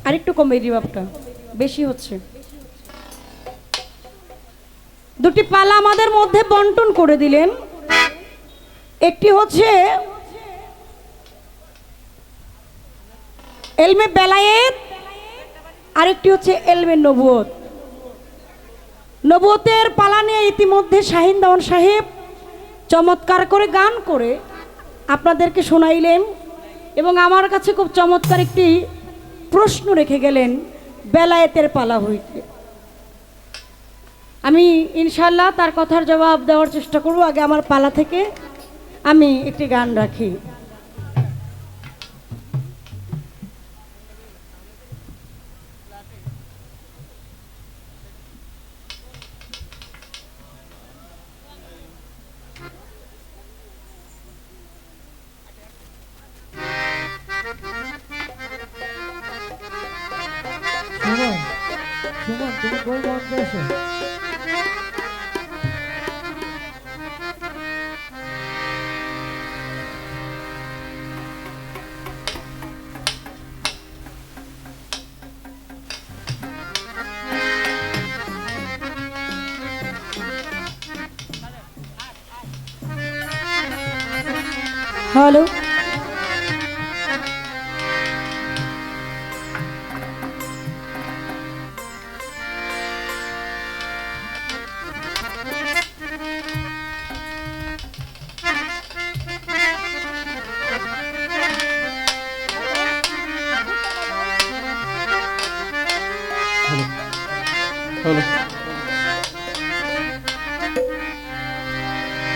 আরেকটু কমে রিভাবটা বেশি হচ্ছে। দুটি পালা আমাদের মধ্যে বন্টন করে দিলেন। একটি হচ্ছে এলমে বেলায়েত, আরেকটি হচ্ছে এলমে নবুয়ত। নবুয়তের পালা নিয়ে ইতিমধ্যে শাহিন দেওয়ান সাহেব চমৎকার করে গান করে আপনাদেরকে শোনাইলেন এবং আমার কাছে খুব চমৎকার একটি প্রশ্ন রেখে গেলেন বেলায়েতের পালা হইতে। আমি ইনশাল্লাহ তার কথার জবাব দেওয়ার চেষ্টা করব। আগে আমার পালা থেকে আমি একটি গান রাখি। তুমি কই বলতে এসো? হ্যালো,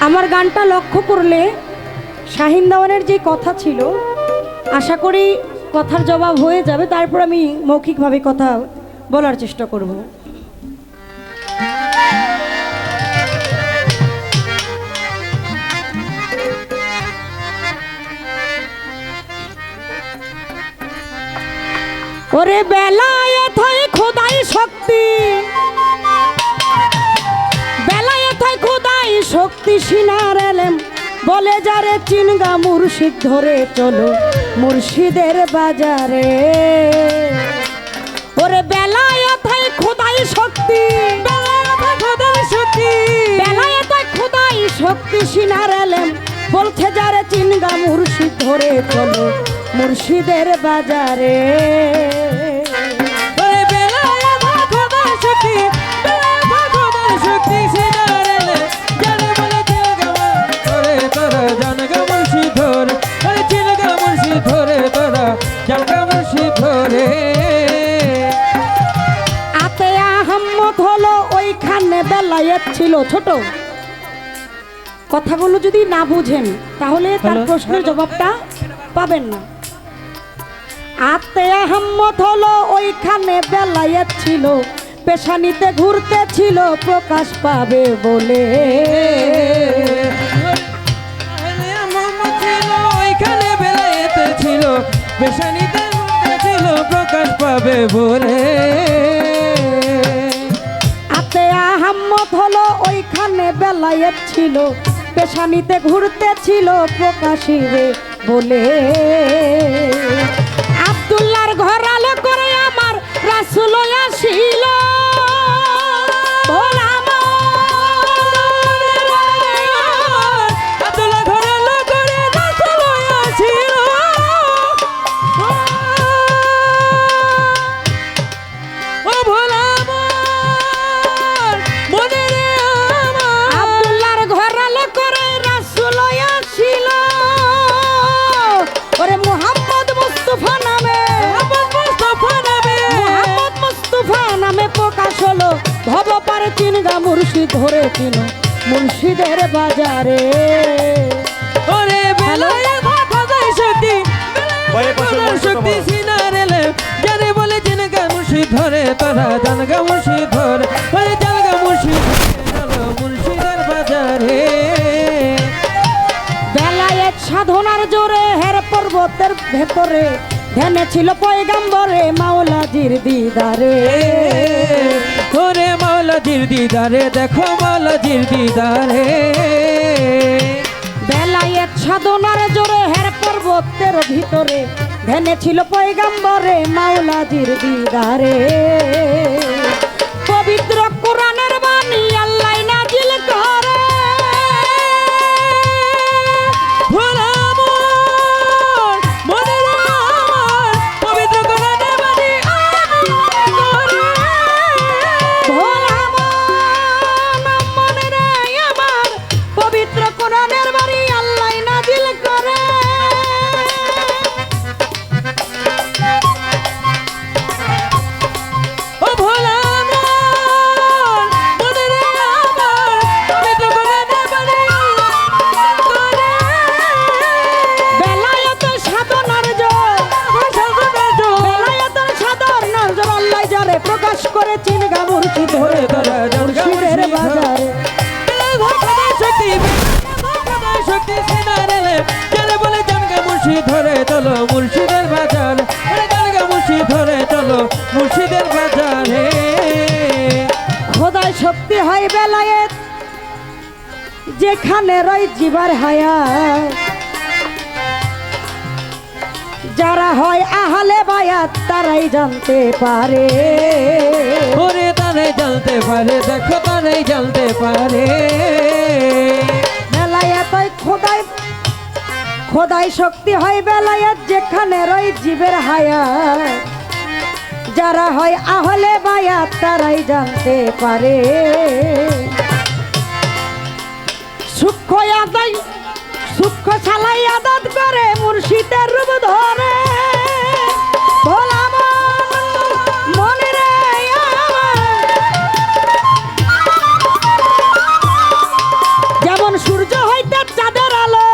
আমার গানটা লক্ষ্য করলে শাহিন দেওয়ানের যে কথা ছিল, আশা করি কথার জবাব হয়ে যাবে। তারপর আমি মৌখিকভাবে কথা বলার চেষ্টা করব। ওরে বেলায়েত হয় খোদাই শক্তি, বেলায়েত হয় খোদাই শক্তি সিনার এলেম বলে যারে চিনগা মুর্শিদ ধরে চলো মুর্শিদের বাজারে। ওরে বেলায়েত হয় খোদাই শক্তি, বেলায়েত হয় খোদাই শক্তি, বেলায়েত হয় খোদাই শক্তি সিনার এলেম বলছে যারে চিনগা মুর্শিদ ধরে চলো মুর্শিদের বাজারে। আতে আহম্মদ হলো ওইখানে বেলায়েত ছিল ছোট। কথাগুলো যদি না বুঝেন তাহলে তার প্রশ্নের জবাবটা পাবেন না। আতে আহম্মদ হলো ওইখানে বেলায়েত ছিল, পেশানিতে ঘুরতে ছিল প্রকাশ পাবে বলে। ওইখানে বেলায়েত ছিল, পেশানিতে ঘুরতে ছিল প্রকাশ পাবে বলে। আতে আহম্মদ হলো ওইখানে বেলায়েত ছিল, পেশানিতে ঘুরতে ছিল প্রকাশিবে বলে। আব্দুল্লাহর ঘর আলো করে আমার রাসূল আসিল, ভব পারে চিনগা মুর্শিদ ধরে চিন মুর্শিদের বাজারে। ওরে বেলায়েত খোদাই শক্তি, বেলায়েত শক্তি সিনার এলেম যারে বলে চিনগা মুর্শিদ ধরে তোরা জানগা মুর্শিদ ধরে, ওরে জানগা মুর্শিদ চলো মুর্শিদের বাজারে। বেলায়েত সাধনার জোরে হের পর্বতের ভেতরে ধ্যানে ছিল পয়গম্বরে মাওলাজির দিদারে। ওরে মাওলাজির দিদারে দেখো মাওলাজির দিদারে। বেলায়েত সাধনার জোরে হের পর্বত খালওয়াতের ভিতরে ধ্যানে ছিল পয়গাম্বরে মাওলাজির দিদারে পবিত্র কোরআনের বাণী আল্লাহ নাজিল করে ভোলা আমার মনে রে আমার পবিত্র কোরআনের বাণী ভোলা মনে রে আমার পবিত্র কোরআনের বাণী আল্লাহ নাজিল করে ও ভোলা আমার মনে রে আমার পবিত্র কোরআনের বাণী বেলায়েত সাধনার জয় বেলায়েত সাধনার জয় আল্লাহ যারে প্রকাশ করে চিনগা মুর্শিদ ধরে ধরে মুর্শিদের বাজারে শক্তি সিনারেলে চলে বলে জানগা মুর্শিদ ধরে চলো মুর্শিদের বাজার জানগা মুর্শিদ ধরে চলো মুর্শিদের বাজারে খোদায় শক্তি হয় বেলায়েত যেখানে রয় জিবার হায়া যারা হয় আহলে বায়াত তারাই জানতে পারে ওরে তারাই জানতে পারে দেখো তারাই জানতে পারে বেলায়েত হয় খোদায় শক্তি হয় বেলায়েত যেখানে রয় জীবের হায়া যারা হয় আহলে বায়াত তারাই জানতে পারে সূক্ষ্ম আদায় সূক্ষ্ম ছালাই আদাত করে মুর্শিদের রূপ ধরে ভোলা মনে রে আমার যেমন সূর্য হইতে চাঁদের আলো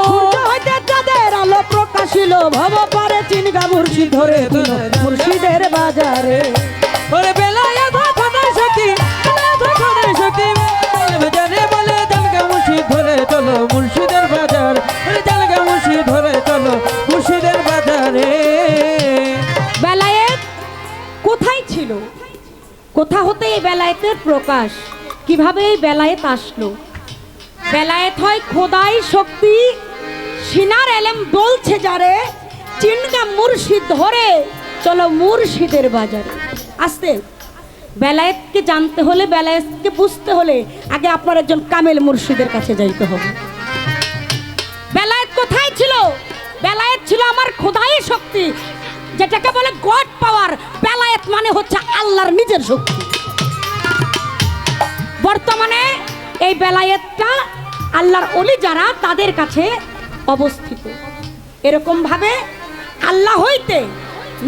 সূর্য হইতে চাঁদের আলো প্রকাশিল ভব পারে চিনগা মুর্শিদ ধরে দিল মুর্শিদের বাজারে ওরে বেলায়েত খোদাই শক্তি খোদাই শক্তি বাজারে বলে জানগা মুর্শিদ ধরে চলো মুর্শিদের বাজার জানগা মুর্শিদ ধরে চলো মুর্শিদের বাজারে বেলায়েত কোথায় ছিল কোথা হতে এই বেলায়েতের প্রকাশ কিভাবে এই বেলায়েত আসলো বেলায়েত হয় খোদাই শক্তি সিনার এলেম বলছে যারে চিনগা মুর্শিদ ধরে চলো মুর্শিদের বাজারে আসতে বেলায়েতকে জানতে হলে বেলায়েতকে বুঝতে হলে আগে আপনার একজন কামেল মুর্শিদের কাছে যাইতে হবে বেলায়েত কোথায় ছিল বেলায়েত ছিল আমার খোদাই শক্তি যেটাকে বলে গড পাওয়ার বেলায়েত মানে হচ্ছে আল্লাহর নিজের শক্তি বর্তমানে এই বেলায়েতটা আল্লাহর ওলি যারা তাদের কাছে অবস্থিত এরকম ভাবে আল্লাহ হইতে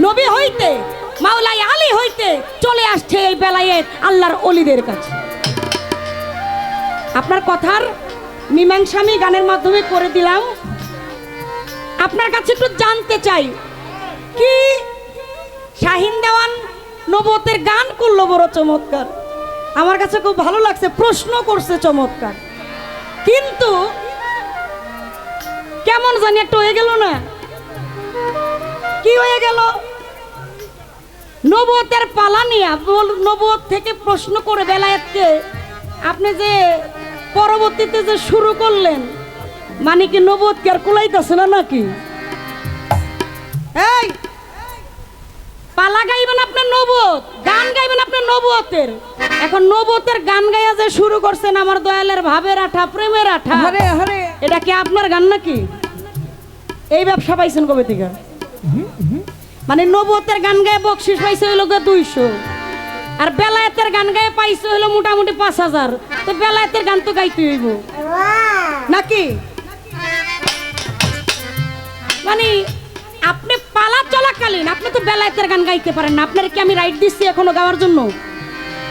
নবী হইতে মাওলাই আলী হইতে চলে আসছে এই বেলায়েত আল্লাহর ওলিদের কাছে আপনার কথার মীমাংসা আমি গানের মাধ্যমে করে দিলাম আপনার কাছে একটু জানতে চাই কি শাহিন দেওয়ান নবতের গান করলো বড় চমৎকার আমার কাছে খুব ভালো লাগছে প্রশ্ন করছে চমৎকার কিন্তু কেমন জানি একটা হয়ে গেল না কি হয়ে গেল নবতের পালা নিয়া নবত থেকে প্রশ্ন করে বেলায়েতকে আপনি যে পরবর্তীতে যে শুরু করলেন মানে কি নবত কি আর কুলাইতেছে না নাকি এই পালা গাইবেন আপনার নবত গান গাইবেন আপনার নবতের এখন নবতের গান গাইয়া যে শুরু করছেন আমার দয়ালের ভাবের আঠা প্রেমের আঠা হরে হরে এটা কি আপনার গান নাকি এই ব্যবসা পাইছেন কবে থেকে মানে নবতের গান গায়ে বকশিস পাইছে হইল 200 আর বেলায়েতের গান গায়ে পাইছে হইল মোটামুটি 5000 তো বেলায়েতের গান তো গাইতে হইব নাকি মানে আপনি পালা চলাকালীন আপনি তো বেলায়েতের গান গাইতে পারেন না আপনার কি আমি রাইট দিচ্ছি এখনো গাওয়ার জন্য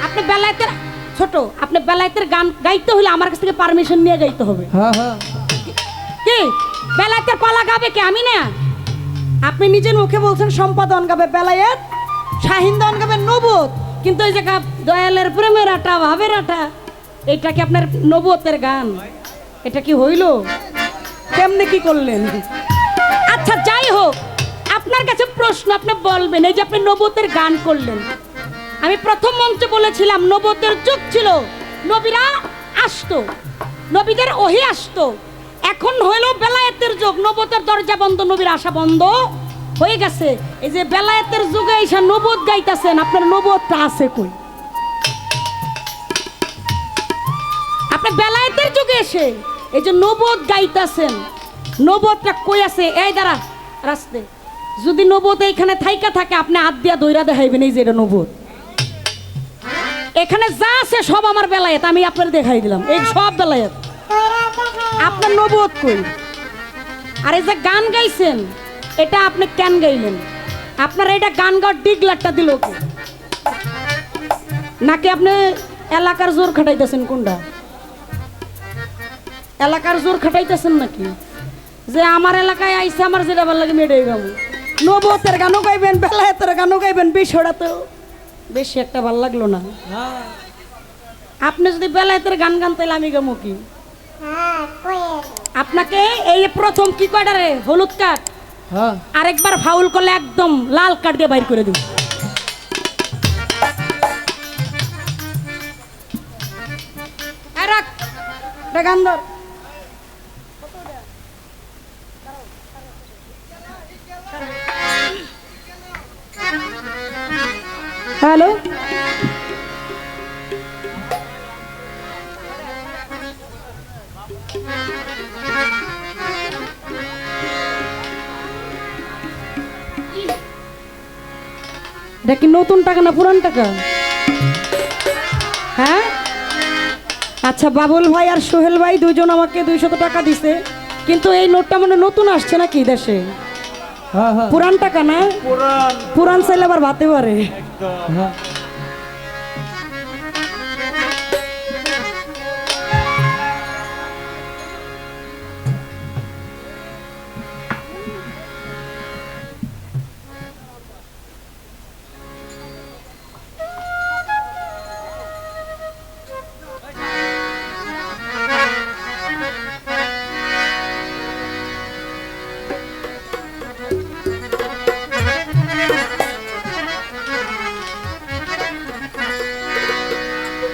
আপনি বেলায়েতের ছোট আপনি বেলায়েতের গান গাইতে হলে আমার কাছ থেকে পারমিশন নিয়ে গাইতে হবে হ্যাঁ হ্যাঁ কি বেলায়েতের পালা গাবে কি আমি না আপনি নিজের মুখে বলছেন সম্পাদন গাবে বেলায়েত শাহিন দেওয়ান গাবে নবত কিন্তু এই যে দয়ালের প্রেমের আটা ভাবের আটা এটা কি আপনার নবতের গান এটা কি হইল কেমনে কি করলেন আচ্ছা যাই হোক আপনার কাছে প্রশ্ন আপনি বলবেন এই যে আপনি নবতের গান করলেন আমি প্রথম মঞ্চে বলেছিলাম নবতের যুগ ছিল নবীরা আসতো নবীদের ওহি আসতো এখন হইল বেলায়েতের যুগ, নবুয়তের দরজা বন্ধ, নবীর আশা বন্ধ হয়ে গেছে। এই যে বেলায়েতের যুগে এসে নবুয়ত গাইতাছেন, আপনার নবুয়তটা আছে কই? আপনি বেলায়েতের যুগে এসে এই যে নবুয়ত গাইতাছেন, নবুয়তটা কই আছে? এই দাঁড়া রাস্তে, যদি নবুয়ত এইখানে থাইকা থাকে আপনি হাত দিয়া ধইরা দেখাইবেন এই যে এটা নবুয়ত। এখানে যা আছে সব আমার বেলায়েত, আমি আপনার দেখাই দিলাম, এই সব বেলায়েত। আপনার নবুয়ত কই? আর এই যে গান গাইছেন, এটা আপনি কেন গাইলেন? আপনার এটা গান গাওয়ার ডিগলারটা দিল কে? নাকি আপনি এলাকার জোর খাটাইতেছেন? কোনটা এলাকার জোর খাটাইতেছেন নাকি? যে আমার এলাকায় আইসে আমার যেটা ভালো লাগে মেয়েটাই গাবো। নবুয়তের গানও গাইবেন, বেলায়েতের গানও গাইবেন, বিষয়টা তো বেশি একটা ভালো লাগলো না। আপনি যদি বেলায়েতের গান গান তাহলে আমি গামো কি? আপনাকে এই প্রথম কি কয়টা রে? হলুদ কার্ড, আরেকবার ফাউল করলে একদম লাল কার্ড দিয়ে বাইর করে দিব। গান ধর। হ্যালো, এটা কি নতুন টাকা না পুরান টাকা? হ্যাঁ, আচ্ছা, বাবুল ভাই আর সোহেল ভাই দুজন আমাকে 200 টাকা দিছে, কিন্তু এই নোটটা মানে নতুন আসছে নাকি দেশে? পুরান টাকা না? পুরান চাইলে আবার ভাতে পারে।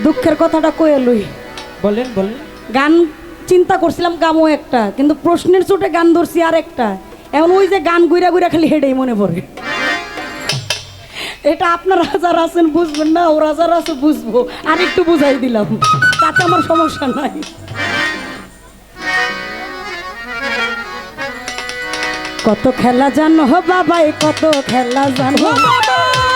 দুঃখের কথাটা কয়ে লই। বলেন বলেন। গান চিন্তা করছিলাম গামো একটা, কিন্তু প্রশ্নের চোটে গান ধরছি আর একটা। এখন ওই যে গান গুইরা গুইরা খালি হেডেই মনে পড়ে। এটা আপনার রাজার আছেন বুঝবেন না, ও রাজার আছে বুঝবো, আর একটু বুঝাই দিলাম, তাতে আমার সমস্যা নাই। কত খেলা জানো হো বাবাই, কত খেলা জানো,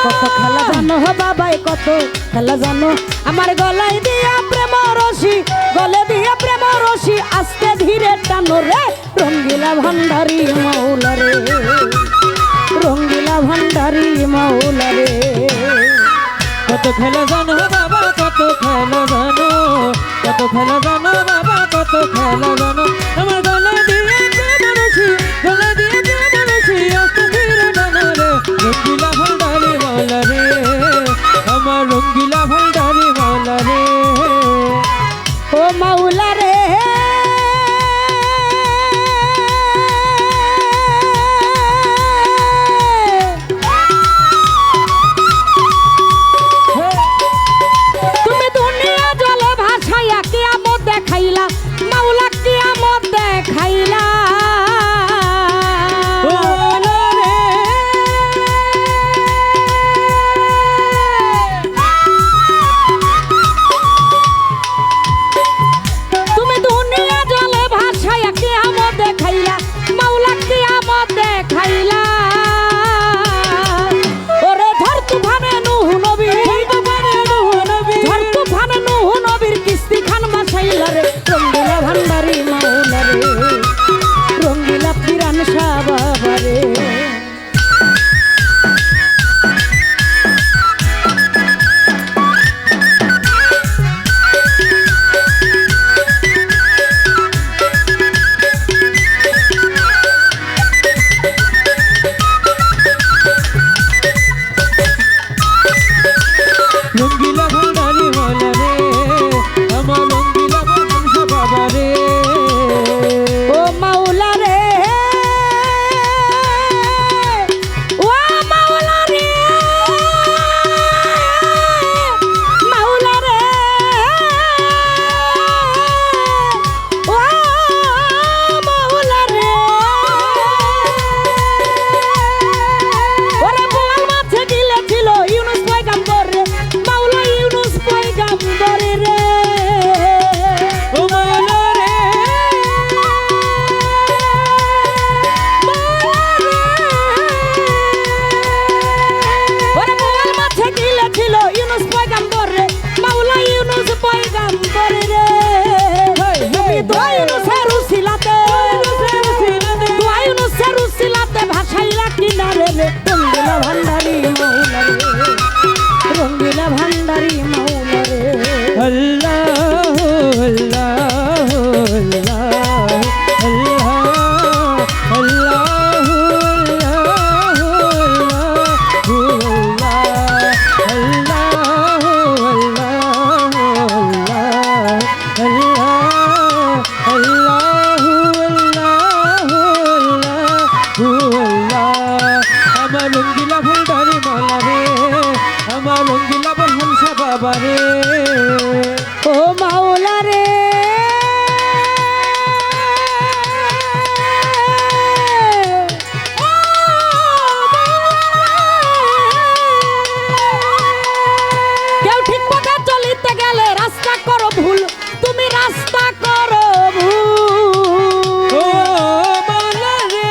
কত খেলা জানো হো বাবাই, কত খেলা জানো। আমার গলায় দিয়া প্রেম রশি, গলে দিয়া প্রেম রশি, আস্তে ধীরে টানো রে রঙ্গিলা ভান্ডারি মাওলা রে, রঙ্গিলা ভান্ডারি মাওলা রে। কত খেলা জানো বাবা, কত খেলা জানো, কত খেলা জানো বাবা, কত খেলা জানো। আমার গলা দিয়ে প্রেম রশি, গলা দিয়ে প্রেম রশি, আস্তে ধীরে টানো রে রঙ্গিলা ভান্ডারি মাওলা রে, আমার রঙ্গিলা ভান্ডারি মাওলা রে। ও মাওলা রে, তুমি দুনিয়া জলে ভাসাইয়া কিয়ামত দেখাইলা, মাওলা কিয়ামত দেখাইলা। রে রঙ্গিলা ভান্ডারি মৌলা রে রঙ্গিলা ভান্ডারি মৌলা রে আল্লাহ আল্লাহ আল্লাহ আল্লাহ আমার রঙ্গিলা ভান্ডারি মালা রে আমার রঙ্গিলা বলহামসা বাবা রে ও মাওলা রে কেউ ঠিক পথে চলিতে গেলে রাস্তা করো ভুল তুমি রাস্তা করো ভুল ও মাওলা রে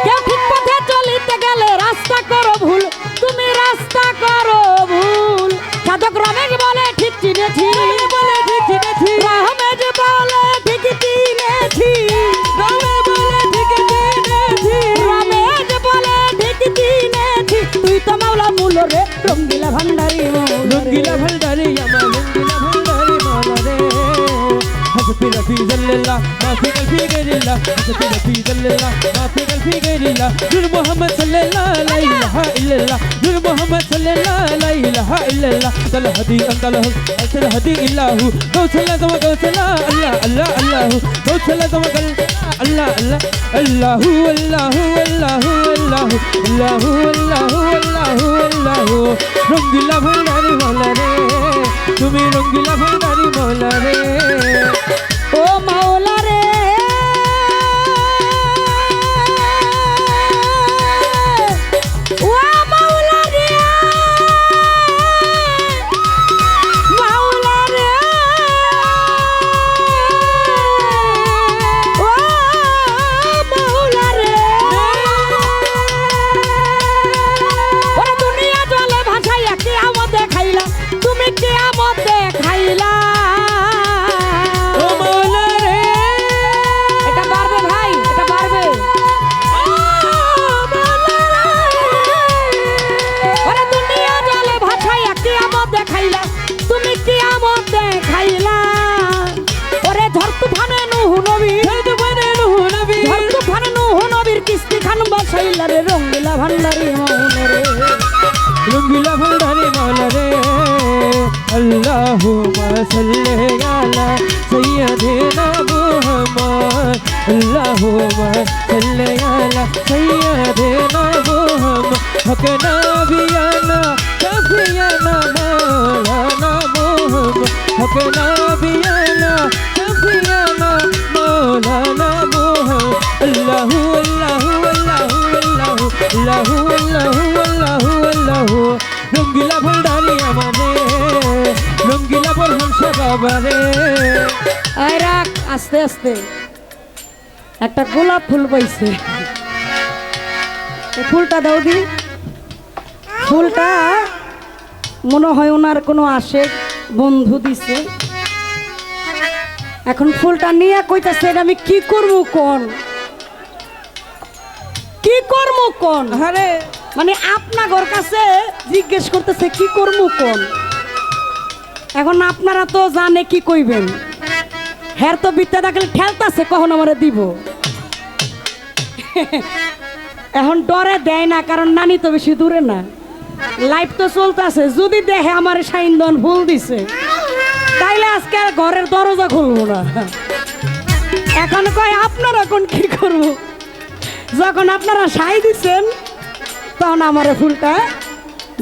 কেউ ঠিক পথে চলিতে গেলে রাস্তা করো ভুল তুমি রাস্তা করো ভুল সাধক রমেশ বলে ঠিক চিনেছি বলে ঠিক চিনেছি রমেশ বলে ঠিক চিনেছি রমেশ বলে ঠিক চিনেছি তুই তো মাওলা মূল রে রঙ্গিলা ভান্ডারি রঙ্গিলা ভান্ডারি আমার রঙ্গিলা ভান্ডারি মালা রে حسبي في ذل الله ما في قلبي غير الله حسبي في ذل الله ما في قلبي غير الله نور محمد صلى الله لا اله الا الله نور محمد صلى الله لا اله الا الله قال هدي انت له انت الهدي الا هو قوتلا كما قوتلا الله الله الله قوتلا كما قال الله الله الله الله الله الله الله الله الله الله রঙ্গিলা ভান্ডারি মালা রে তুমি রঙ্গিলা ভান্ডারি মালা রে ও মাওলা রে ও মাওলা রে মাওলা রে ও মাওলা রে ওরে দুনিয়া জলে ভাসাইয়া কিয়ামত দেখাইলা তুমি কিয়ামত দেখাইলা ও মাওলা রে এটা পারবে ভাই এটা পারবে ওরে দুনিয়া জলে ভাসাইয়া কিয়ামত দেখাইলা তুমি কিয়ামত দেখাইলা ওরে ঝড় তুফানে নূহ নবী তুফানে নূহ নবী ঝড় তুফানে নূহ নবীর কিস্তি খান বসাইলা রে রঙ্গিলা ভান্ডারি মৌলা রে রঙ্গিলা ভান্ডারি মালা রে আল্লাহুম্মা সাল্লি আলা সাইয়্যিদিনা মুহাম্মদ আল্লাহুম্মা সাল্লি আলা সাইয়্যিদিনা মুহাম্মদ হক নবিয়ানা কাফিয়ানা মাওলানা মুহাম্মদ হক নবিয়ানা কাফিয়ানা মাওলানা মুহাম্মদ আল্লাহু আল্লাহু আল্লাহু আল্লাহু আল্লাহু আল্লাহু আল্লাহু আল্লাহু রঙ্গিলা ভান্ডারি আমারে রঙ্গিলা বলহামসা বাবা রে আয় রাখ আস্তে আস্তে একটা গোলাপ ফুল পাইছে এই ফুলটা দাও দি ফুলটা মনে হয় ওনার কোনো আশেক বন্ধু দিছে এখন ফুলটা নিয়ে কইতাছে এটা আমি কি করবো কোন কি করবো কোন আরে মানে আপনার কাছে জিজ্ঞেস করতেছে কি করবো কোন এখন আপনারা তো জানে কি কইবেন হ্যার তো বিদ্যা থাকলে ঠেলতাছে কখন আমারে দিব এখন ডরে দেয় না কারণ নানি তো বেশি দূরে না লাইফ তো চলতেছে যদি দেখে আমার সাইন্দন ভুল দিছে তাইলে আজকে আর ঘরের দরজা খুলবো না এখন কয় আপনারা এখন কি করব যখন আপনারা সাই দিছেন তখন আমার ফুলটা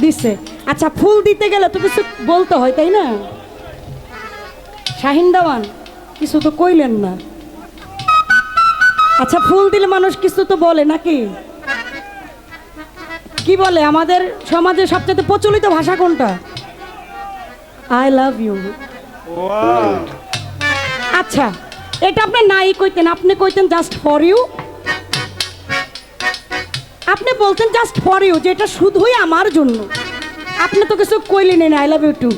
দিছে আচ্ছা ফুল দিতে গেলে তো কিছু বলতে হয় তাই না শাহিন দেওয়ান কিছু তো কইলেন না আচ্ছা ফুল দিলে মানুষ কিছু তো বলে নাকি কি বলে আমাদের সমাজে সবচেয়ে প্রচলিত ভাষা কোনটা আই লাভ ইউ আচ্ছা এটা আপনি নাই কইতেন আপনি কইতেন জাস্ট ফর ইউ আপনি বলতেন জাস্ট ফর ইউ যে এটা শুধুই আমার জন্য আপনি তো কিছু কইলেন না আই লাভ ইউ টু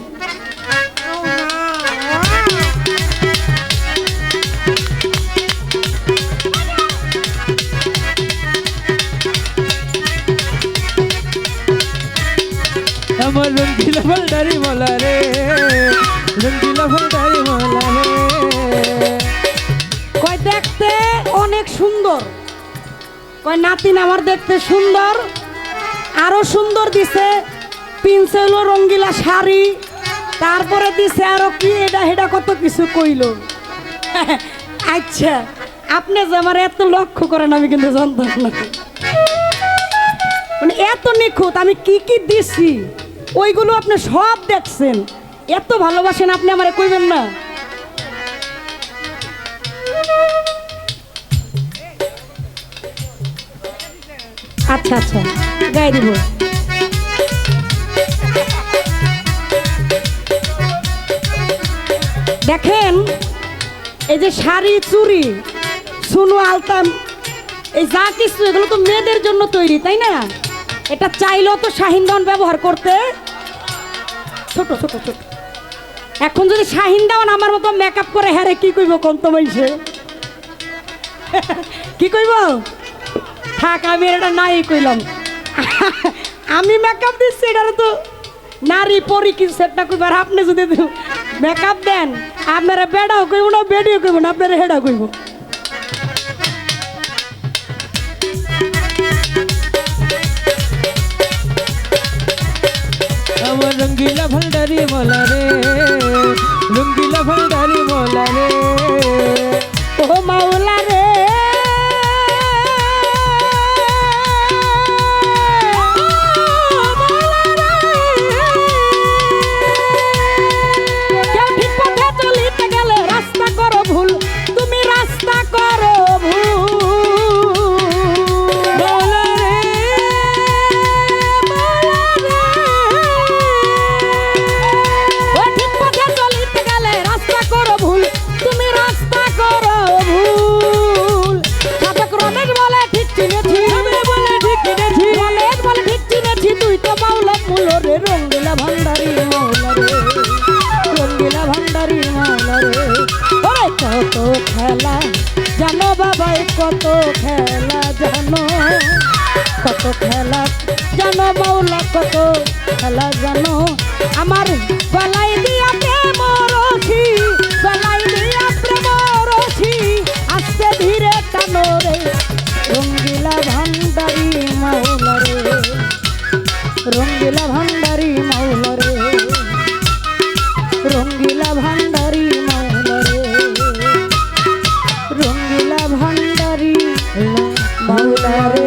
ভান্ডারি মাওলা রে রঙ্গিলা ভান্ডারি মাওলা রে কয় দেখতে অনেক সুন্দর, কয় নাতিন আমার দেখতে সুন্দর, আরো সুন্দর দিছে পিনছে হলো রঙ্গিলা শাড়ি, তারপরে দিছে আরো কি এটা হেটা কত কিছু কইলো। আচ্ছা আপনি যে আমার এত লক্ষ্য করেন আমি কিন্তু জানতাম না, মানে এত নিখুঁত আমি কি কি দিছি ওইগুলো আপনি সব দেখছেন, এত ভালোবাসেন আপনি আমারে কইবেন না? আচ্ছা আচ্ছা গাই দিব। দেখেন এই যে শাড়ি চুড়ি সুনু আলতাম এই যা কিছু এগুলো তো মেয়েদের জন্য তৈরি, তাই না? এটা চাইলেও তো শাহিনদান ব্যবহার করতে ছোট ছোট ছোট। এখন যদি শাহিনদান আমার মতো মেকআপ করে হ্যারে কি কইব কোন তো মাইছে কি কইব? থাক আমি এটা নাই কইলাম, আমি মেকআপ দিচ্ছি এটা তো নারী পরি কি সেটটা কইবার। আপনি যদি মেকআপ দেন আপনারা বেড়াও কইব না বেডিও কইব না, আপনারা হেডাও কইব। আমার রঙ্গিলা ভান্ডারি মাওলা রে রঙ্গিলা ভান্ডারি মাওলা রে ও মাওলা রে কেউ ঠিক পথে চলিতে গেলে রাস্তা করো ভুল, তুমি রাস্তা করো ভুল। মাওলা রে ও ঠিক পথে চলিতে গেলে রাস্তা করো ভুল, তুমি রাস্তা করো ভুল। সাধক রমেশ বলে ঠিক চিনেছি, আমি বলে ঠিক কিনেছি রমেশ বলে ঠিক চিনেছি, তুই তো মাওলা মূল রে রঙ্গিলা ভান্ডারি মাওলা রে রঙ্গিলা ভান্ডারি মাওলা রে। ওরে কত খেলা জানো বাবাই, কত খেলা জানো, কত খেলা জানো মাওলা, কত খেলা জানো। আমার গলাই দিয়া প্রেম রশি, গলাই দিয়া প্রেম রশি, আস্তে ধীরে টানো রে রঙ্গিলা ভান্ডারি মাওলা রে রঙ্গিলা ভান্ডারি মাওলা রে রঙ্গিলা ভান্ডারি মাওলা রে রঙ্গিলা ভান্ডারি মাওলা রে।